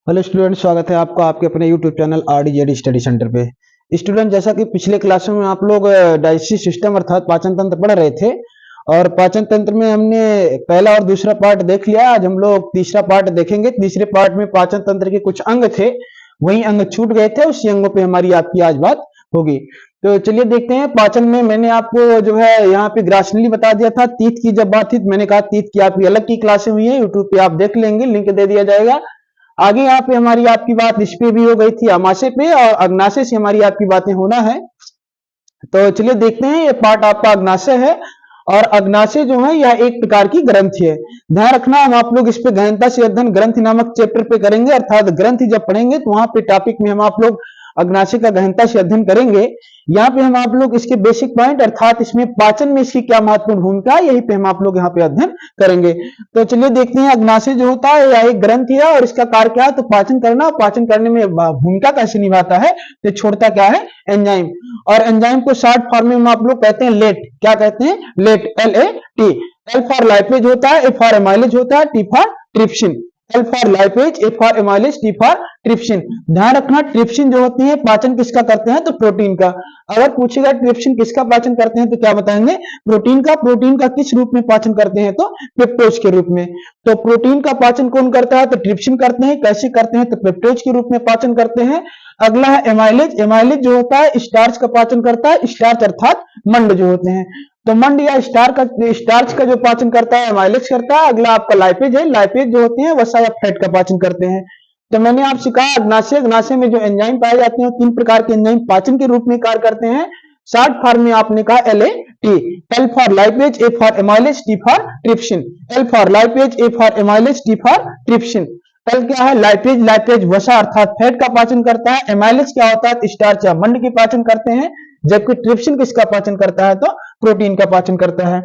Hello student, स्वागत है आपका आपके अपने YouTube channel RDJD study centre पे। स्टूडेंट, जैसा कि पिछले क्लासों में आप लोग डाइजेस्टिव सिस्टम अर्थात पाचन तंत्र पढ़ रहे थे और पाचन तंत्र में हमने पहला और दूसरा पार्ट देख लिया। आज हम लोग तीसरा पार्ट देखेंगे। तीसरे पार्ट में पाचन तंत्र के कुछ अंग थे, वही अंग छूट गए थे, उसी अंगों पे हमारी आपकी आज बात होगी। तो चलिए देखते हैं। पाचन में मैंने आपको जो है यहाँ पे ग्रासनली बता दिया था। तीत की जब बात थी तो मैंने कहा तीत की आपकी अलग की क्लासें हुई है, यूट्यूब पे आप देख लेंगे, लिंक दे दिया जाएगा। आगे यहाँ पे हमारी आपकी बात इस पे भी हो गई थी, आमाशय पे, और अग्नाशय से हमारी आपकी बातें होना है। तो चलिए देखते हैं। ये पार्ट आपका अग्नाशय है और अग्नाशय जो है यह एक प्रकार की ग्रंथि है। ध्यान रखना, हम आप लोग इस पे गहनता से अध्ययन ग्रंथि नामक चैप्टर पे करेंगे, अर्थात ग्रंथि जब पढ़ेंगे तो वहां पे टॉपिक में हम आप लोग अग्नाशय का गहनता से अध्ययन करेंगे। यहाँ पे हम आप लोग इसके बेसिक पॉइंट अर्थात इसमें पाचन में इसकी क्या महत्वपूर्ण भूमिका है, यही पे हम आप लोग यहाँ पे अध्ययन करेंगे। तो चलिए देखते हैं। अग्नाशय जो होता है यह एक ग्रंथि है और इसका कार्य क्या है, तो पाचन करना। पाचन करने में भूमिका कैसे निभाता है, तो छोड़ता क्या है, एंजाइम। और एंजाइम को शॉर्ट फॉर्म में हम आप लोग कहते हैं लेट। क्या कहते हैं, late, LAT। L for lipase होता है, ए फॉर एमाइलेज होता है, T for trypsin. L for lipase, A for amylase, T for trypsin. ध्यान रखना, ट्रिप्सिन जो होती है पाचन किसका करते हैं, तो प्रोटीन का। अगर पूछेगा ट्रिप्सिन किसका पाचन करते हैं तो क्या बताएंगे, प्रोटीन का। प्रोटीन का किस रूप में पाचन करते हैं, तो पेप्टोज के रूप में। तो प्रोटीन का पाचन कौन करता है, तो ट्रिप्सिन करते हैं। कैसे करते हैं, तो पेप्टोज के रूप में पाचन करते हैं। अगला है एमाइलेज। एमाइलेज जो होता है स्टार्च का पाचन करता है। स्टार्च अर्थात मंड जो होते हैं, तो मंड या स्टार्च का जो पाचन करता है एमाइलेज करता है। अगला आपका लाइपेज है। लाइपेज जो होते हैं वसा या फैट का पाचन करते हैं। तो मैंने आपसे कहा अग्नाशय। अग्नाशय में जो एंजाइम पाए जाते हैं 3 प्रकार के एंजाइम पाचन के रूप में कार्य करते हैं। शॉर्ट फॉर्म में आपने कहा LAT। L for lipase, A for amylase, T for trypsin. L for lipase, A for amylase, T for trypsin. L क्या है, लाइपेज। लाइपेज वसा अर्थात फैट का पाचन करता है। एमाइलेज क्या होता है, स्टार्च या मंड के पाचन करते हैं। जबकि ट्रिप्सिन किसका पाचन करता है, तो प्रोटीन का पाचन करता है।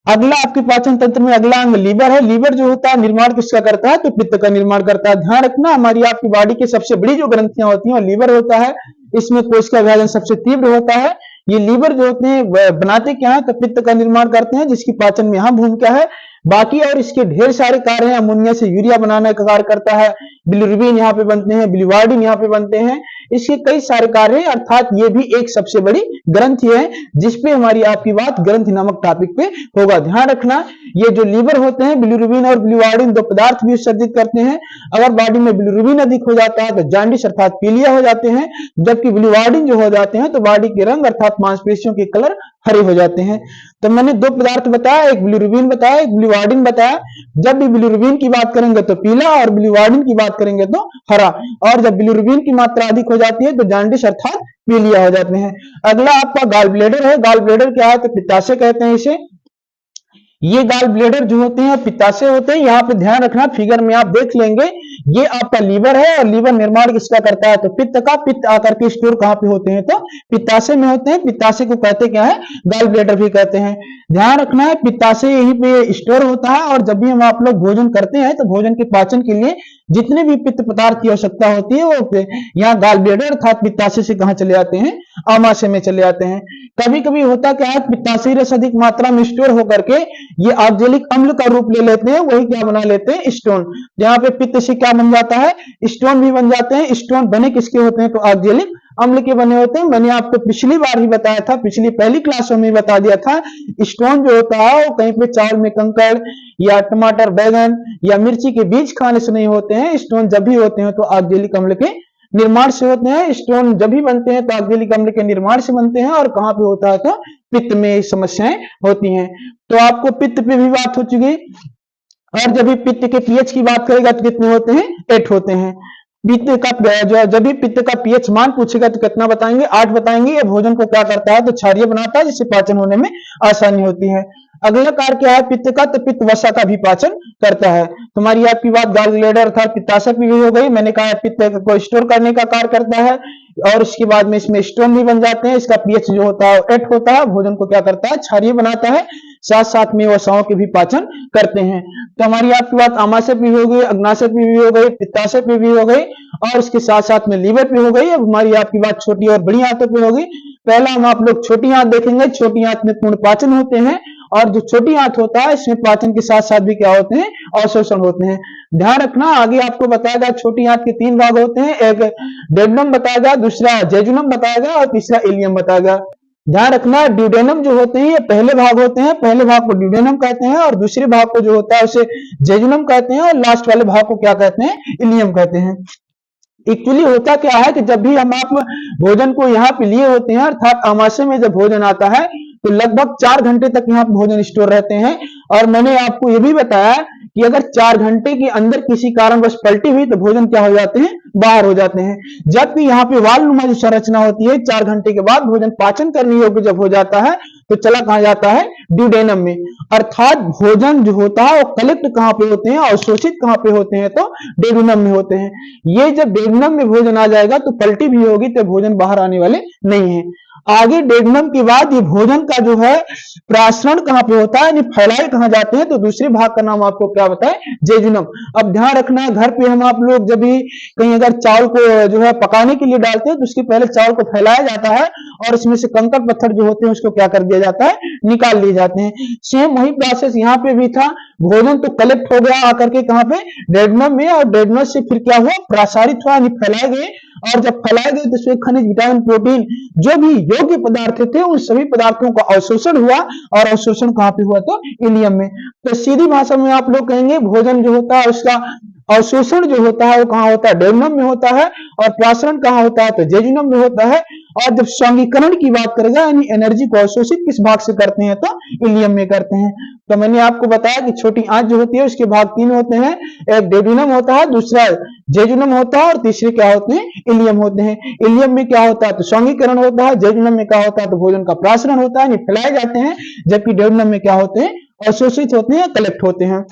अगला आपके पाचन तंत्र में अगला अंग लीवर है। लीवर जो होता है निर्माण किसका करता है, तो पित्त का निर्माण करता है। ध्यान रखना, हमारी आपकी बॉडी की सबसे बड़ी जो ग्रंथियां होती हैं लीवर होता है। इसमें कोशिका विभाजन सबसे तीव्र होता है। ये लीवर जो होते हैं बनाते क्या है, तो पित्त का निर्माण करते हैं, जिसकी पाचन में अहम भूमिका है। बाकी और इसके ढेर सारे कार्य हैं। अमोनिया से यूरिया बनाने का कार्य करता है। बिलिरुबिन यहाँ पे बनते हैं, बिलिवार्डिन यहाँ पे बनते हैं। इसके कई सारे कार्य हैं, अर्थात ये भी एक सबसे बड़ी ग्रंथि है, जिसपे हमारी आपकी बात ग्रंथि नामक टॉपिक पे होगा। ध्यान रखना, ये जो लीवर होते हैं बिलिरुबिन और बिलिवार्डिन 2 पदार्थ भी उत्सर्जित करते हैं। अगर बॉडी में बिलिरुबिन अधिक हो जाता है तो जॉन्डिस अर्थात पीलिया हो जाते हैं, जबकि बिलिवार्डिन जो हो जाते हैं तो बॉडी के रंग अर्थात मांसपेशियों के कलर हरे हो जाते हैं। तो मैंने 2 पदार्थ बताया, एक बिलिरुबिन बताया, एक बिलिवार्डिन बताया। जब भी बिलिरुबिन की बात करेंगे तो पीला और बिलिवार्डिन की बात करेंगे तो हरा। और जब बिलिरुबिन की मात्रा अधिक हो जाती है तो जॉन्डिस अर्थात पीलिया हो जाते हैं। अगला आपका गॉल ब्लेडर है। गॉल ब्लेडर क्या है, तो पित्ताशय कहते हैं इसे। ये गॉल ब्लेडर जो होते हैं पित्ताशय होते हैं। यहाँ पे ध्यान रखना, फिगर में आप देख लेंगे, ये आपका लीवर है और लीवर निर्माण किसका करता है, तो पित्त का। पित्त आकर के स्टोर कहाँ पे होते हैं, तो पित्ताशय में होते हैं। पित्ताशय को कहते क्या है, गॉल ब्लेडर भी कहते हैं। ध्यान रखना है, पित्ताशय यहीं पे स्टोर होता है और जब भी हम आप लोग भोजन करते हैं तो भोजन के पाचन के लिए जितने भी पित्त पदार्थ की आवश्यकता होती है वो यहाँ गॉल ब्लेडर अर्थात पित्ताशय से कहाँ चले आते हैं, आमाशय में चले आते हैं। कभी कभी होता क्या है, पित्ताशय रस अधिक मात्रा में स्टोर होकर के ये ऑक्जेलिक अम्ल का रूप ले लेते हैं, वही क्या बना लेते हैं, स्टोन। यहाँ पे पित्त से क्या बन जाता है, स्टोन भी बन जाते हैं। स्टोन बने किसके होते हैं, तो ऑक्जेलिक अम्ल के बने होते हैं। मैंने आपको पिछली बार ही बताया था, पिछली पहली क्लासों में बता दिया था, स्टोन जो होता है वो कहीं पे चावल में कंकड़ या टमाटर, बैगन या मिर्ची के बीज खाने से नहीं होते हैं। स्टोन जब भी होते हैं तो ऑक्जेलिक अम्ल के निर्माण से होते हैं। स्टोन जब भी बनते हैं तो ऑक्जेलिक अम्ल के निर्माण से बनते हैं। और कहाँ पे होता है, तो पित्त में समस्याएं होती हैं। तो आपको पित्त पे भी बात हो चुकी। और जब भी पित्त के पीएच की बात करेगा तो कितने होते हैं, 8 होते हैं। पित्त का जो जब भी पित्त का पीएच मान पूछेगा तो कितना बताएंगे, 8 बताएंगे। ये भोजन को क्या करता है, तो क्षारीय बनाता है, जिससे पाचन होने में आसानी होती है। अगला कार्य क्या है पित्त का, तो पित्त वसा का भी पाचन करता है। तुम्हारी आपकी बात गॉल ब्लैडर अर्थात पित्ताशय भी हो गई। मैंने कहा पित्त को स्टोर करने का कार्य करता है और उसके बाद में इसमें स्टोन भी बन जाते हैं। इसका पीएच जो होता है 8 होता है। भोजन को क्या करता है, क्षारीय बनाता है, साथ साथ में वसाओं के भी पाचन करते हैं। तो हमारी आपकी बात आमाशय पे भी हो गई, अग्नाशय पे भी हो गई, पित्ताशय पे भी हो गई और इसके साथ साथ में लीवर पे हो गई। अब हमारी आपकी बात छोटी और बड़ी आंतों पे होगी। पहला हम आप लोग छोटी आंत देखेंगे। छोटी आंत में पूर्ण पाचन होते हैं और जो छोटी आंत होता है इसमें पाचन के साथ साथ भी क्या होते हैं, अवशोषण होते हैं। ध्यान रखना, आगे आपको बताएगा छोटी आंत के 3 भाग होते हैं, एक डेडनम बताएगा, दूसरा जेजुनम बताएगा और तीसरा इलियम बताएगा। ध्यान रखना, ड्यूडेनम जो होते हैं ये पहले भाग होते हैं, पहले भाग को ड्यूडेनम कहते हैं और दूसरे भाग को जो होता है उसे जेजुनम कहते हैं और लास्ट वाले भाग को क्या कहते हैं, इलियम कहते हैं। एक्चुअली होता क्या है कि जब भी हम आप भोजन को यहाँ पे लिए होते हैं, अर्थात आमाशय में जब भोजन आता है तो लगभग 4 घंटे तक यहाँ भोजन स्टोर रहते हैं। और मैंने आपको ये भी बताया कि अगर 4 घंटे के अंदर किसी कारणवश पलटी हुई तो भोजन क्या हो जाते हैं, बाहर हो जाते हैं। जबकि यहाँ पे वालनुमा जो संरचना होती है, 4 घंटे के बाद भोजन पाचन करने योग्य जब हो जाता है तो चला कहा जाता है, ड्यूडेनम में। अर्थात भोजन जो होता है वो कलेक्ट कहां पे होते हैं, अवशोषित कहां पे होते हैं, तो डेडुनम में होते हैं। ये जब डेडुनम में भोजन आ जाएगा तो पलटी भी होगी तो भोजन बाहर आने वाले नहीं है। आगे डेडुनम के बाद ये भोजन का जो है प्रासरण कहां पे होता है, यानी फैलाए कहां जाते हैं, तो दूसरे भाग का नाम आपको क्या बताए, जेजुनम। अब ध्यान रखना, घर पे हम आप लोग जब भी कहीं अगर चावल को जो है पकाने के लिए डालते हैं तो उसके पहले चावल को फैलाया जाता है और इसमें से कंकड़ पत्थर जो होते हैं उसको क्या कर दिया जाता है, निकाल लिए जाते हैं। सेम वही प्रोसेस यहाँ पे भी था। भोजन तो कलेक्ट हो गया आकर के कहां पे, डेडुनम में, और डेडुनम से फिर क्या हुआ, प्रसारित हुआ, यानी फैलाए गए। और जब फैलाए गए तो उसमें खनिज, विटामिन, प्रोटीन जो भी योग्य पदार्थ थे उन सभी पदार्थों का अवशोषण हुआ। और अवशोषण कहां पे हुआ, तो इलियम में। तो सीधी भाषा में आप लोग कहेंगे भोजन जो होता है उसका अवशोषण जो होता है वो कहां होता है, डेडुनम में होता है, और प्रासरण कहां होता है, तो जेजुनम में होता है। और जब स्वांगीकरण की बात करेगा, यानी एनर्जी को अवशोषित किस भाग से करते हैं, तो इलियम में करते हैं। तो मैंने आपको बताया कि छोटी आंत जो होती है उसके भाग 3 होते हैं, एक डेडुनम होता है, दूसरा जेजुनम होता है और तीसरे क्या होते हैं, इलियम होते हैं। इलियम में क्या होता है, तो स्वांगीकरण होता है, जेजुनम में क्या होता है, तो भोजन का प्रासरण होता है, यानी फैलाए जाते हैं, जबकि डेडुनम में क्या होते हैं, अवशोषित होते हैं, कलेक्ट होते हैं।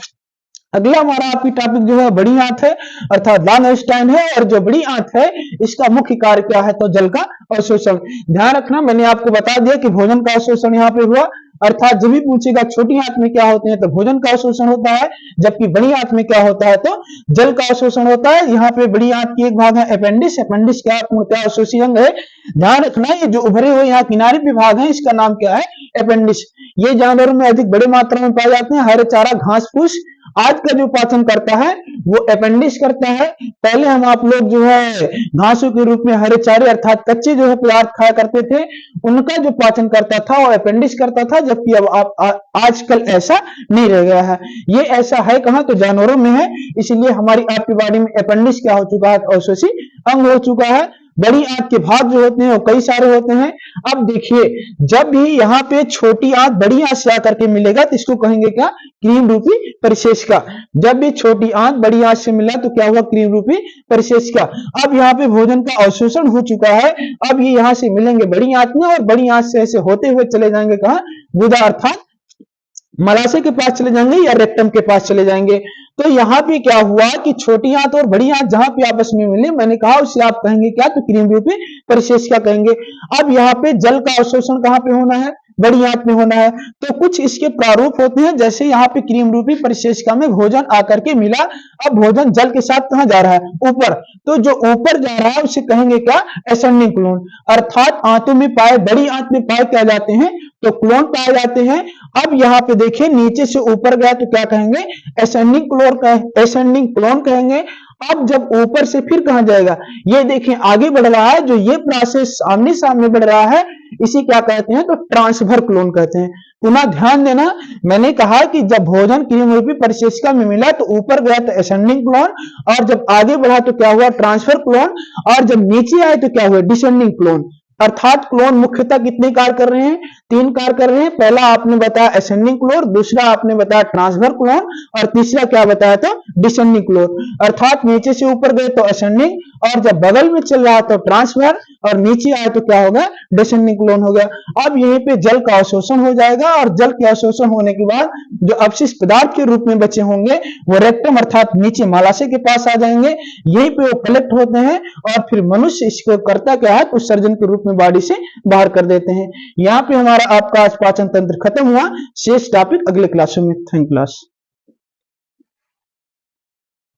अगला हमारा आपकी टॉपिक जो है बड़ी आंत है, अर्थात लॉन्ग इंटेस्टाइन है। और जो बड़ी आंत है इसका मुख्य कार्य क्या है, तो जल का अवशोषण। ध्यान रखना, मैंने आपको बता दिया कि भोजन का अवशोषण यहाँ पे हुआ। अर्थात जब भी पूछेगा छोटी आंत में क्या होते हैं, तो भोजन का अवशोषण होता है, जबकि बड़ी आंत में क्या होता है, तो जल का अवशोषण होता है। यहाँ पे बड़ी आंत की एक भाग है अपेंडिक्स। अपेंडिक्स क्या पूर्णतः अवशोषी अंग है। ध्यान रखना, ये जो उभरे हुए यहाँ किनारे पे भाग है इसका नाम क्या है, अपेंडिक्स। ये जानवरों में अधिक बड़े मात्रा में पाए जाते हैं। हरे चारा, घास फूस आज का जो पाचन करता है वो अपेंडिक्स करता है। पहले हम आप लोग जो है घासों के रूप में हरे चारे अर्थात कच्चे जो है पदार्थ खाया करते थे, उनका जो पाचन करता था वो अपेंडिक्स करता था। जबकि अब आप आजकल ऐसा नहीं रह गया है। ये ऐसा है कहां, तो जानवरों में है। इसलिए हमारी आपकी बॉडी में अपेंडिक्स क्या हो चुका है, अवशोषी अंग हो चुका है। बड़ी आंत के भाग जो होते हैं वो कई सारे होते हैं। अब देखिए, जब भी यहाँ पे छोटी आंत बड़ी आंत से आकर के मिलेगा तो इसको कहेंगे क्या, क्रीम रूपी परिशेष का। जब भी छोटी आंत बड़ी आंत से मिला तो क्या हुआ, क्रीम रूपी परिशेष का। अब यहाँ पे भोजन का अवशोषण हो चुका है। अब ये यहाँ से मिलेंगे बड़ी आंत में और बड़ी आंत से ऐसे होते हुए चले जाएंगे कहा, गुदा अर्थात मलाशय के पास चले जाएंगे या रेक्टम के पास चले जाएंगे। तो यहाँ पे क्या हुआ कि छोटी आंत और बड़ी आंत जहां पे आपस में मिले, मैंने कहा उसे आप कहेंगे क्या, तो क्रीम रूपी परिशेष का कहेंगे। अब यहाँ पे जल का अवशोषण कहां पे होना है, बड़ी आंत में होना है। तो कुछ इसके प्रारूप होते हैं, जैसे यहाँ पे क्रीम रूपी परिशेषिका में भोजन आकर के मिला। अब भोजन जल के साथ कहां जा रहा है, ऊपर। तो जो ऊपर जा रहा है उसे कहेंगे क्या, एसेंडिंग क्लोन। अर्थात आंतों में पाए, बड़ी आंत में पाए क्या जाते हैं, तो क्लोन पाए जाते हैं। अब यहाँ पे देखिए नीचे से ऊपर गया तो क्या कहेंगे, एसेंडिंग क्लोन कहेंगे। अब जब ऊपर से फिर कहां जाएगा, ये देखिए आगे बढ़ रहा है। जो ये प्रोसेस सामने सामने बढ़ रहा है इसी क्या कहते हैं, तो ट्रांसफर क्लोन कहते हैं। पुनः ध्यान देना, मैंने कहा कि जब भोजन क्रीम रूपी परिशेषिका में मिला तो ऊपर गया तो एसेंडिंग क्लोन, और जब आगे बढ़ा तो क्या हुआ, ट्रांसफर क्लोन, और जब नीचे आए तो क्या हुआ, डिसेंडिंग क्लोन। अर्थात क्लोन मुख्यतः कितने कार्य कर रहे हैं, 3 कार्य कर रहे हैं। पहला आपने बताया एसेंडिंग क्लोन, दूसरा आपने बताया ट्रांसफर क्लोन, और तीसरा क्या बताया था, डिसेंडिंग क्लोन। अर्थात नीचे से ऊपर गए तो असेंडिंग, और जब बगल में चल रहा तो ट्रांसफर, और नीचे आए तो क्या होगा, डिसेंडिंग क्लोन हो गया। अब यहीं पे जल का अवशोषण हो जाएगा, और जल के अवशोषण होने के बाद जो अवशिष्ट पदार्थ के रूप में बचे होंगे वो रेक्टम अर्थात नीचे मलाशय के पास आ जाएंगे। यहीं पे वो कलेक्ट होते हैं और फिर मनुष्य इसको करता क्या है, उत्सर्जन के रूप में बॉडी से बाहर कर देते हैं। यहाँ पे हमारा आपका आज पाचन तंत्र खत्म हुआ। शेष टॉपिक अगले क्लासों में। Thank class.